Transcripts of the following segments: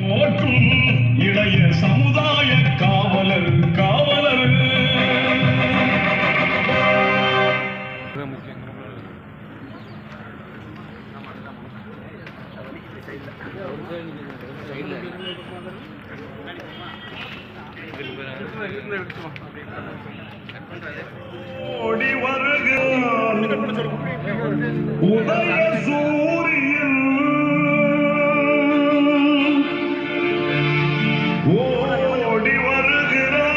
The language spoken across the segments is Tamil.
போற்றும் இளைய சமுதாய காவலர் காவலர். ஓடி வருகிறான் உதய சூரியன், ஓடி வருகிறான்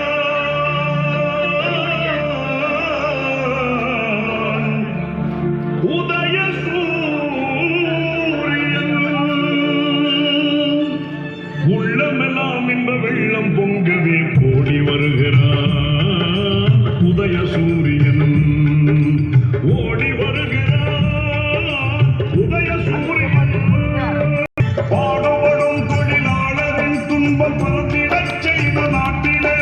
உதய சூரியன். உள்ளமெல்லாம் இன்ப வெள்ளம் பொங்கவே ஓடி வருகிறான் உதய சூரியன், ஓடி வருகிறான் உதய சூரியன். பாடுபடும் தொழிலாளரின் துன்பம் பறந்திடச் செய்த நாட்டிலே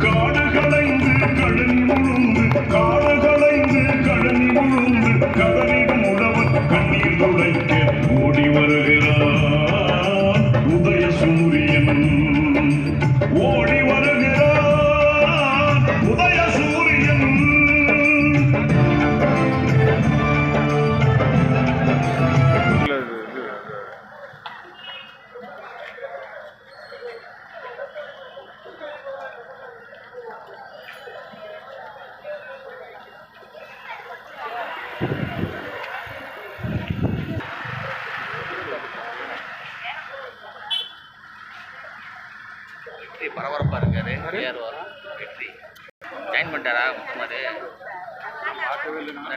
காடுகளைந்து கழனி முழுந்து, காடுகளைந்து கழனி முழுந்து கதறிடும் உழவன் கண்ணீர் துடைக்க ஓடி வருகிறான் உதய சூரியன், ஓடி வருகிறான் உதய சூரியன். பரபரப்பா இருக்காரு. வெற்றி ஜாயின் பண்ணிட்டாரா முகமது?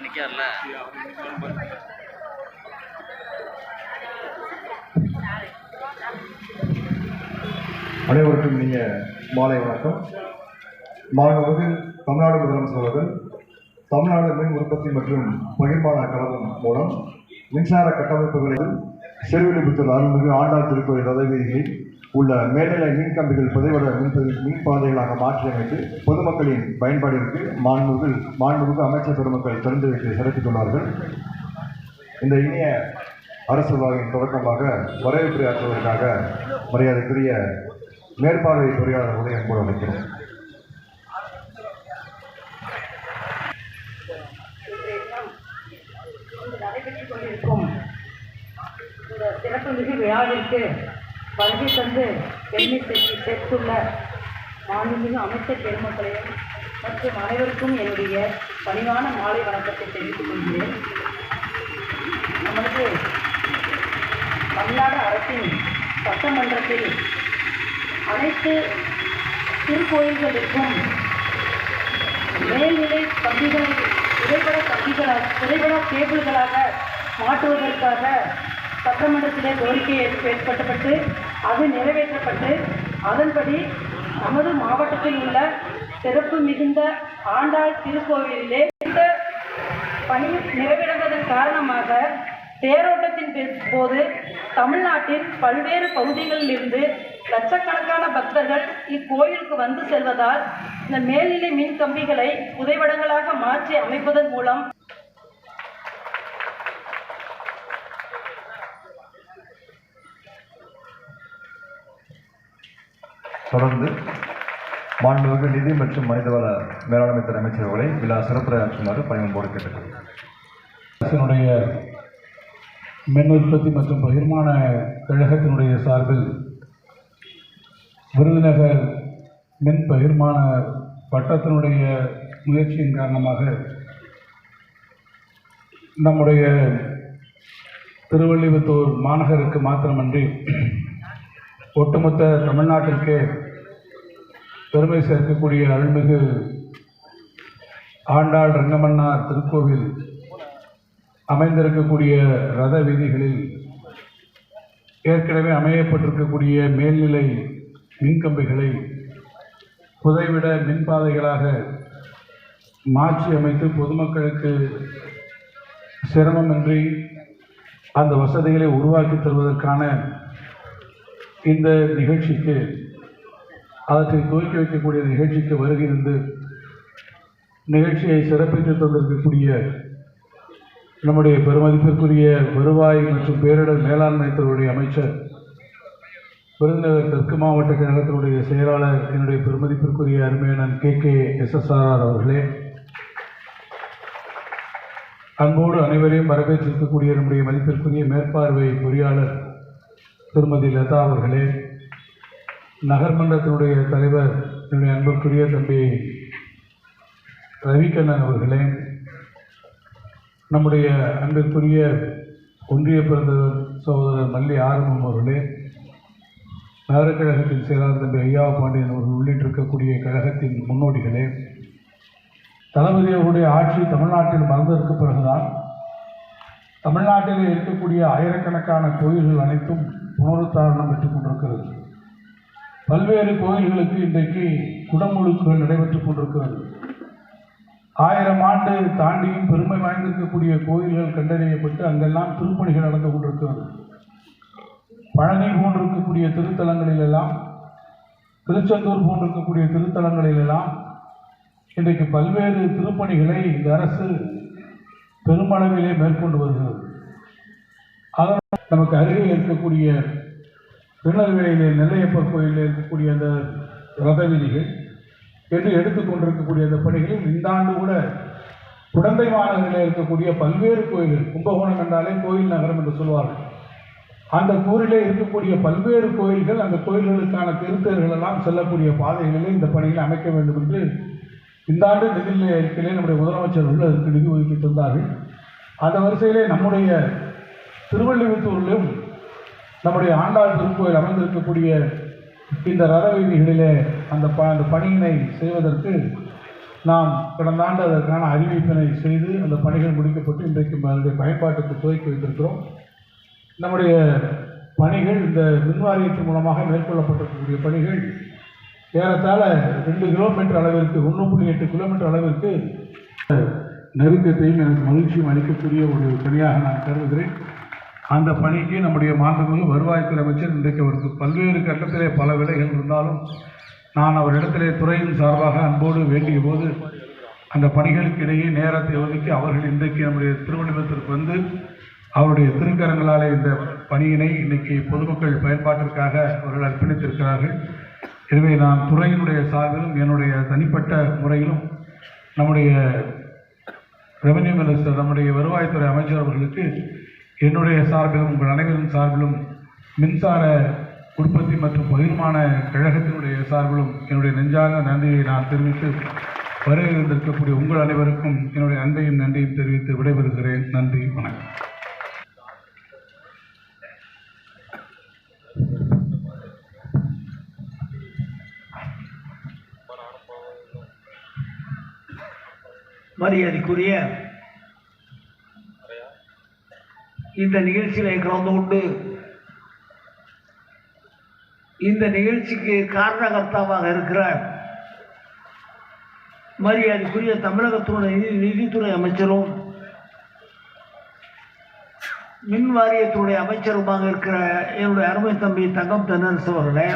நிக்கார்ல அனைவருக்கும் இனிய மாலை வணக்கம். மாண்புமிகு தமிழ்நாடு முதலமைச்சர் அவர்கள் தமிழ்நாடு மின் உற்பத்தி மற்றும் பகிர்மான கழகம் மூலம் மின்சார கட்டமைப்புகளில் சிறுவில்லிபுத்தூர் அருள்மிகு ஆண்டாள் திருக்கோயில் ரதவீதிகளில் உள்ள மேல்நிலை மின்கம்பிகள் புதைவட மின் பாதைகளாக மாற்றியமைத்து பொதுமக்களின் பயன்பாட்டிற்கு மாண்புமிகு அமைச்சர் பெருமக்கள் திறந்து வைத்து சிறப்பித்துள்ளார்கள். இந்த இனிய அரசு விழாவின் தொடக்கமாக வரவேற்புரையாற்றுவதற்காக மரியாதைக்குரிய மேற்பார்வை பொறியாளர் உதயம் கூட அழைக்கிறோம். நடைபெற்றுக் கொண்டிருக்கும் இந்த சிறப்பு மிகு விழாவிற்கு வருகை தந்து பெருமை சேர்த்துள்ள மாண்புமிகு அமைச்சர் பெருமக்களையும் மற்றும் அனைவருக்கும் என்னுடைய பணிவான மாலை வணக்கத்தை தெரிவித்துக் கொள்கிறேன். நமது தமிழ்நாடு அரசின் சட்டமன்றத்தில் அனைத்து திருக்கோயில்களுக்கும் மேல்நிலை கம்பிகளை புதைபட கேபிள்களாக மாற்றுவதற்காக சட்டமன்றத்திலே கோரிக்கை ஏற்படுத்தப்பட்டு அது நிறைவேற்றப்பட்டு அதன்படி நமது மாவட்டத்தில் உள்ள சிறப்பு மிகுந்த ஆண்டாள் திருக்கோவிலிலே இந்த பணி நிறைவேறுவதன் காரணமாக தேரோட்டத்தின் போது தமிழ்நாட்டின் பல்வேறு பகுதிகளில் இருந்து லட்சக்கணக்கான பக்தர்கள் இக்கோயிலுக்கு வந்து செல்வதால் இந்த மேல்நிலை மின் கம்பிகளை புதைவடங்களாக மாற்றி அமைப்பதன் மூலம் தொடர்ந்து மாண்புமிகு நிதி மற்றும் மனிதவள மேலாண்மை துறை அமைச்சர்களை விழா சிறப்புரையாற்றுமாறு பணிவன்போடு கேட்டுக்கொள்கிறேன். அரசினுடைய மின் உற்பத்தி மற்றும் பகிர்மான கழகத்தினுடைய சார்பில் விருதுநகர் மின் பகிர்மான வட்டத்தினுடைய முயற்சியின் காரணமாக நம்முடைய திருவள்ளிபுத்தூர் மாநகருக்கு மாத்திரமன்றி ஒட்டுமொத்த தமிழ்நாட்டிற்கே பெருமை சேர்க்கக்கூடிய அருள்மிகு ஆண்டாள் ரங்கமன்னார் திருக்கோவில் அமைந்திருக்கக்கூடிய ரத வீதிகளில் ஏற்கனவே அமையப்பட்டிருக்கக்கூடிய மேல்நிலை மின்கம்பிகளை புதைவிட மின்பாதைகளாக மாற்றி அமைத்து பொதுமக்களுக்கு சிரமமின்றி அந்த வசதிகளை உருவாக்கி தருவதற்கான இந்த நிகழ்ச்சிக்கு அவற்றை துவக்கி வைக்கக்கூடிய நிகழ்ச்சிக்கு வருகிருந்து நிகழ்ச்சியை சிறப்பித்து கொண்டிருக்கக்கூடிய நம்முடைய பெருமதிப்பிற்குரிய வருவாய் மற்றும் பேரிடர் மேலாண்மை துறையுடைய அமைச்சர் விருதுநகர் தெற்கு மாவட்ட கழகத்தினுடைய செயலாளர் என்னுடைய பெருமதிப்பிற்குரிய அருமையான KKSSRR அவர்களே, அன்போடு அனைவரையும் வரவேற்றிருக்கக்கூடிய நம்முடைய மதிப்பிற்குரிய மேற்பார்வை பொறியாளர் திருமதி லதா அவர்களே, நகர்மன்றத்தினுடைய தலைவர் என்னுடைய அன்புக்குரிய தம்பி ரவிகண்ணன் அவர்களே, நம்முடைய அன்பிற்குரிய ஒன்றிய பிறந்தவர் சகோதரர் மல்லி ஆரம்பம் அவர்களே, நகர கழகத்தின் செயலாளர் தம்பி ஐயாவ பாண்டியன் அவர்கள் உள்ளிட்டிருக்கக்கூடிய கழகத்தின் முன்னோடிகளே, தளபதி அவருடைய ஆட்சி தமிழ்நாட்டில் மறந்ததற்கு பிறகுதான் தமிழ்நாட்டில் இருக்கக்கூடிய ஆயிரக்கணக்கான கோயில்கள் அனைத்தும் புனருத்தாரணம் பெற்றுக் கொண்டிருக்கிறது. பல்வேறு கோயில்களுக்கு இன்றைக்கு குடமுழுக்குகள் நடைபெற்றுக் கொண்டிருக்கிறது. 1000 ஆண்டு தாண்டியும் பெருமை வாய்ந்திருக்கக்கூடிய கோயில்கள் கண்டறியப்பட்டு அங்கெல்லாம் திருப்பணிகள் நடந்து கொண்டிருக்கிறது. பழனி போன்றிருக்கக்கூடிய திருத்தலங்களிலெல்லாம், திருச்செந்தூர் போன்றிருக்கக்கூடிய திருத்தலங்களிலெல்லாம் இன்றைக்கு பல்வேறு திருப்பணிகளை இந்த அரசு பெருமளவிலே மேற்கொண்டு வருகிறது. அதனால் நமக்கு அருகே இருக்கக்கூடிய திருநெல்வேலியிலே நெல்லையப்பர் கோயிலில் இருக்கக்கூடிய அந்த ரத வீதிகள் என்று எடுத்துக்கொண்டிருக்கக்கூடிய அந்த பணிகளில் இந்த ஆண்டு கூட குடந்தை மாநகரில் இருக்கக்கூடிய பல்வேறு கோயில்கள், கும்பகோணம் என்றாலே கோயில் நகரம் என்று சொல்வார்கள், அந்த ஊரிலே இருக்கக்கூடிய பல்வேறு கோயில்கள், அந்த கோயில்களுக்கான திருத்தேர்கள் எல்லாம் செல்லக்கூடிய பாதைகளிலே இந்த பணிகளை அமைக்க வேண்டும் என்று இந்த ஆண்டு நிதிநிலை அறிக்கையிலே நம்முடைய முதலமைச்சர்கள் அதற்கு நிதி ஒதுக்கி தந்தார்கள். அந்த வரிசையிலே நம்முடைய திருவள்ளுவத்தூரிலும் நம்முடைய ஆண்டாள் திருக்கோயில் அமைந்திருக்கக்கூடிய இந்த ரத வீதிகளிலே அந்த பணியினை செய்வதற்கு நாம் கடந்த ஆண்டு அதற்கான அறிவிப்பினை செய்து அந்த பணிகள் முடிக்கப்பட்டு இன்றைக்கு அதனுடைய பயன்பாட்டுக்கு துவக்கி வைத்திருக்கிறோம். நம்முடைய பணிகள் இந்த மின்வாரியத்தின் மூலமாக மேற்கொள்ளப்பட்டிருக்கக்கூடிய பணிகள் ஏறத்தாழ 2 கிலோமீட்டர் அளவிற்கு, 1.8 கிலோமீட்டர் அளவிற்கு நெருக்கத்தையும் எனக்கு மகிழ்ச்சியும் அளிக்கக்கூடிய ஒரு பணியாக நான் கருதுகிறேன். அந்த பணிக்கு நம்முடைய மாண்புமிகு வருவாய்த்துறை அமைச்சர் இன்றைக்கு அவருக்கு பல்வேறு கட்டத்திலே பல விலைகள் இருந்தாலும் நான் அவரிடத்திலே துறையின் சார்பாக அன்போடு வேண்டிய போது அந்த பணிகளுக்கு இடையே நேரத்தை ஒதுக்கி அவர்கள் இன்றைக்கு நம்முடைய திருவள்ளுவத்திற்கு வந்து அவருடைய திருக்கரங்களாலே இந்த பணியினை இன்றைக்கி பொதுமக்கள் பயன்பாட்டிற்காக அவர்கள் அர்ப்பணித்திருக்கிறார்கள். எனவே நான் துறையினுடைய சார்பிலும் என்னுடைய தனிப்பட்ட முறையிலும் நம்முடைய ரெவென்யூ மினிஸ்டர், நம்முடைய வருவாய்த்துறை அமைச்சர் அவர்களுக்கு என்னுடைய சார்பிலும் உங்கள் அனைவரின் சார்பிலும் மின்சார உற்பத்தி மற்றும் பகிர்மான கழகத்தினுடைய சார்பிலும் என்னுடைய நெஞ்சார்ந்த நன்றியை நான் தெரிவித்து வருகின்றிருக்கக்கூடிய உங்கள் அனைவருக்கும் என்னுடைய அன்பையும் நன்றியும் தெரிவித்து விடைபெறுகிறேன். நன்றி, வணக்கம். மரியாதைக்குரிய இந்த நிகழ்ச்சியிலே கலந்து கொண்டு இந்த நிகழ்ச்சிக்கு காரணகர்த்தாவாக இருக்கிற மரியாதைக்குரிய தமிழகத்துடைய நிதித்துறை அமைச்சரும் மின் வாரியத்துடைய அமைச்சருமாக இருக்கிற என்னுடைய அருமை தம்பி தங்கம் தென்னரசு அவர்களே,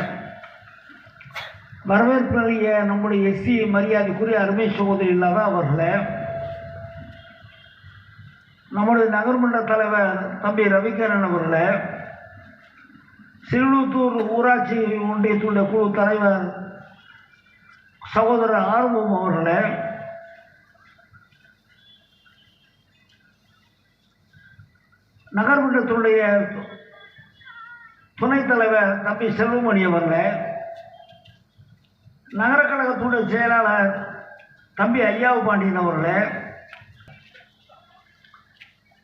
வரவேற்புடைய நம்முடைய SC மரியாதைக்குரிய அருமை சகோதரி இல்லாத அவர்களே, நம்முடைய நகர்மன்ற தலைவர் தம்பி ரவிகரன் அவர்களே, சிறுவத்தூர் ஊராட்சி ஒன்றியத்துடைய குழு தலைவர் சகோதரர் ஆர்வம் அவர்களே, நகர்மன்றத்துடைய துணைத் தலைவர் தம்பி செல்வமணி அவர்களே, நகர கழகத்துடைய செயலாளர் தம்பி ஐயாவ பாண்டியன் அவர்களே,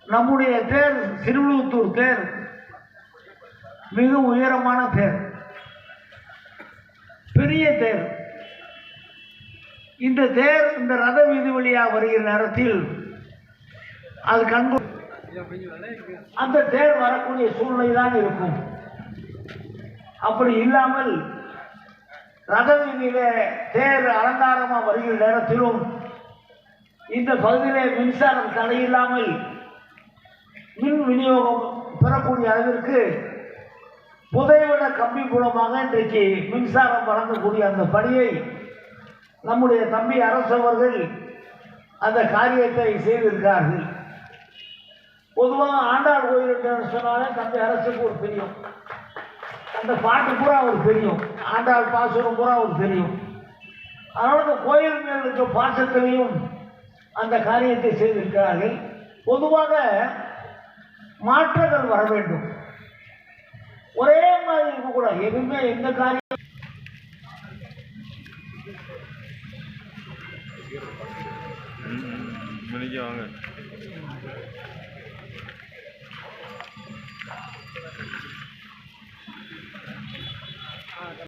நம்முடைய தேர் சிறுவத்தூர் தேர் மிக உயரமான தேர், பெரிய தேர். இந்த தேர் இந்த ரத வீதி வழியாக வருகிற நேரத்தில் அது கண்கொள் அந்த தேர் வரக்கூடிய சூழ்நிலை தான் இருக்கும். அப்படி இல்லாமல் ரத வீதியில தேர் அலங்காரமாக வருகிற நேரத்திலும் இந்த பகுதியிலே மின்சாரம் தடையில்லாமல் மின் விநியோகம் பெறக்கூடிய அளவிற்கு புதைவட கம்பி மூலமாக இன்றைக்கு மின்சாரம் வழங்கக்கூடிய அந்த பணியை நம்முடைய தம்பி அரசு அவர்கள் அந்த காரியத்தை செய்திருக்கிறார்கள். பொதுவாக ஆண்டாள் கோயில் என்று சொன்னாலே தம்பி அரசுக்கு ஒரு பிரியம். அந்த பாட்டு பூரா அவருக்கு தெரியும், ஆண்டாள் பாசுரம் பூரா அவருக்கு தெரியும். அதனால் அந்த கோயில் மேல் இருக்க பாசத்திலையும் அந்த காரியத்தை செய்திருக்கிறார்கள். பொதுவாக மாற்றங்கள் வர வேண்டும், ஒரே மாதிரி இருக்கக்கூடாது. எதுவுமே எந்த காரியம் வாங்க.